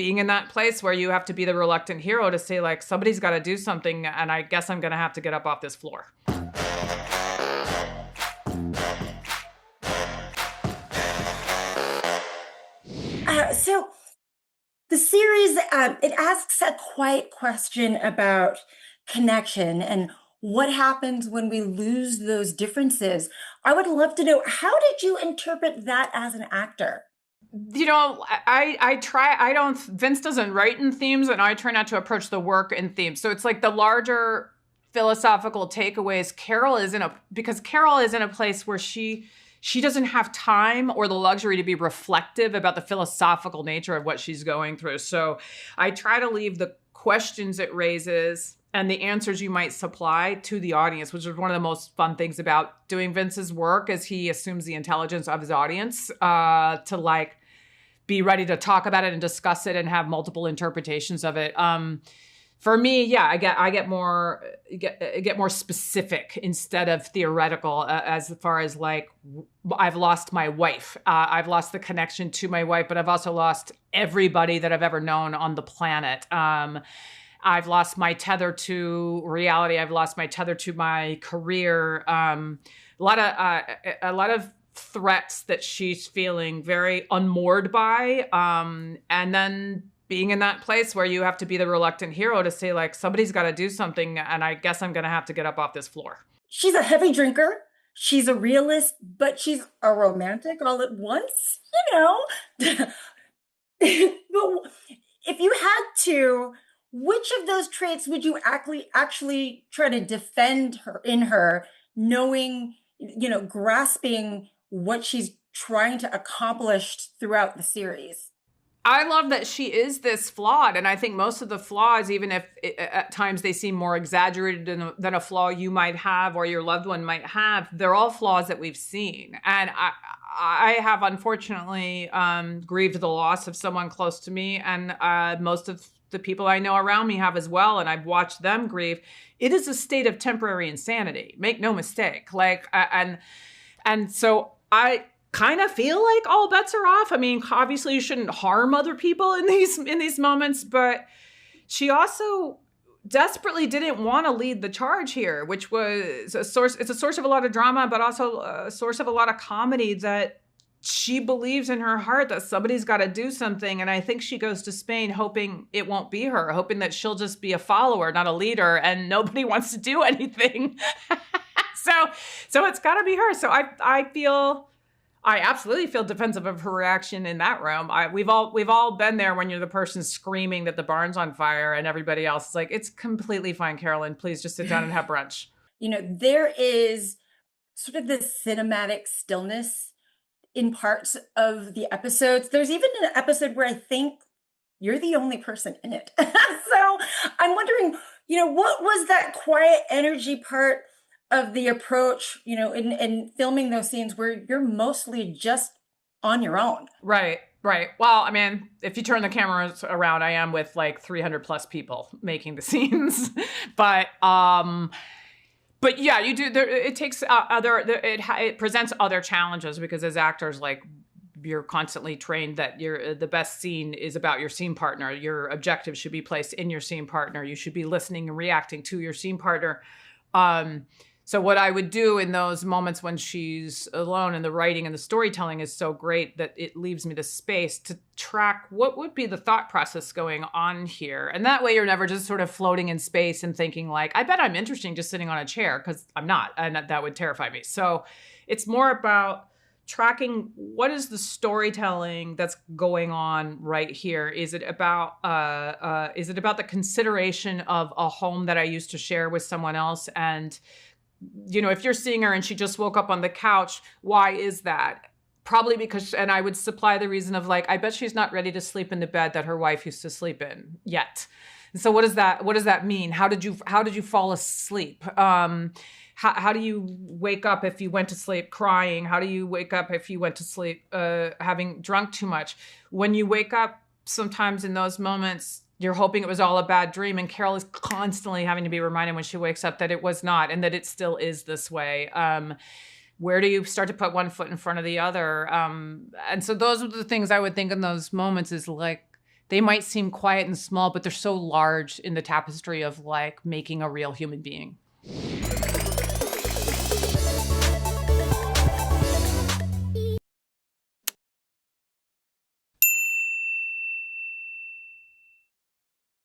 being in that place where you have to be the reluctant hero to say, like, somebody's got to do something, and I guess I'm going to have to get up off this floor. So the series, it asks a quiet question about connection and what happens when we lose those differences. I would love to know, how did you interpret that as an actor? You know, Vince doesn't write in themes, and I try not to approach the work in themes. So it's like the larger philosophical takeaways. Carol is in a place where she doesn't have time or the luxury to be reflective about the philosophical nature of what she's going through. So I try to leave the questions it raises and the answers you might supply to the audience, which is one of the most fun things about doing Vince's work, is he assumes the intelligence of his audience to like be ready to talk about it and discuss it and have multiple interpretations of it. For me, yeah, I get more specific instead of theoretical, as far as like, I've lost my wife. I've lost the connection to my wife, but I've also lost everybody that I've ever known on the planet. I've lost my tether to reality. I've lost my tether to my career. A lot of threats that she's feeling very unmoored by. And then being in that place where you have to be the reluctant hero to say, like, somebody's got to do something, and I guess I'm going to have to get up off this floor. She's a heavy drinker. She's a realist, but she's a romantic all at once, you know. But if you had to, which of those traits would you actually try to defend her, knowing, grasping what she's trying to accomplish throughout the series? I love that she is this flawed. And I think most of the flaws, even if at times they seem more exaggerated than a flaw you might have or your loved one might have, they're all flaws that we've seen. And I have unfortunately grieved the loss of someone close to me. And most of the people I know around me have as well. And I've watched them grieve. It is a state of temporary insanity. Make no mistake. And so I kind of feel like all bets are off. I mean, obviously you shouldn't harm other people in these moments, but she also desperately didn't want to lead the charge here, which was it's a source of a lot of drama, but also a source of a lot of comedy, that she believes in her heart that somebody's got to do something. And I think she goes to Spain hoping it won't be her, hoping that she'll just be a follower, not a leader, and nobody wants to do anything. So it's got to be her. So I absolutely feel defensive of her reaction in that room. We've all been there when you're the person screaming that the barn's on fire and everybody else is like, it's completely fine, Carolyn. Please just sit down and have brunch. There is sort of this cinematic stillness in parts of the episodes. There's even an episode where I think you're the only person in it. So I'm wondering, what was that quiet energy part of the approach, in filming those scenes where you're mostly just on your own? Right. Well, I mean, if you turn the cameras around, I am with like 300 plus people making the scenes, but yeah, you do. It takes it presents other challenges, because as actors, like, you're constantly trained that the best scene is about your scene partner. Your objective should be placed in your scene partner. You should be listening and reacting to your scene partner. So what I would do in those moments when she's alone, and the writing and the storytelling is so great that it leaves me the space to track what would be the thought process going on here. And that way you're never just sort of floating in space and thinking like, I bet I'm interesting just sitting on a chair, because I'm not. And that would terrify me. So it's more about tracking what is the storytelling that's going on right here. Is it about the consideration of a home that I used to share with someone else? And if you're seeing her and she just woke up on the couch, why is that? Probably because, and I would supply the reason of like, I bet she's not ready to sleep in the bed that her wife used to sleep in yet. And so what does that mean? How did you fall asleep? How do you wake up if you went to sleep crying? How do you wake up if you went to sleep having drunk too much? When you wake up, sometimes in those moments, you're hoping it was all a bad dream. And Carol is constantly having to be reminded when she wakes up that it was not, and that it still is this way. Where do you start to put one foot in front of the other? And so those are the things I would think in those moments, is like, they might seem quiet and small, but they're so large in the tapestry of like making a real human being.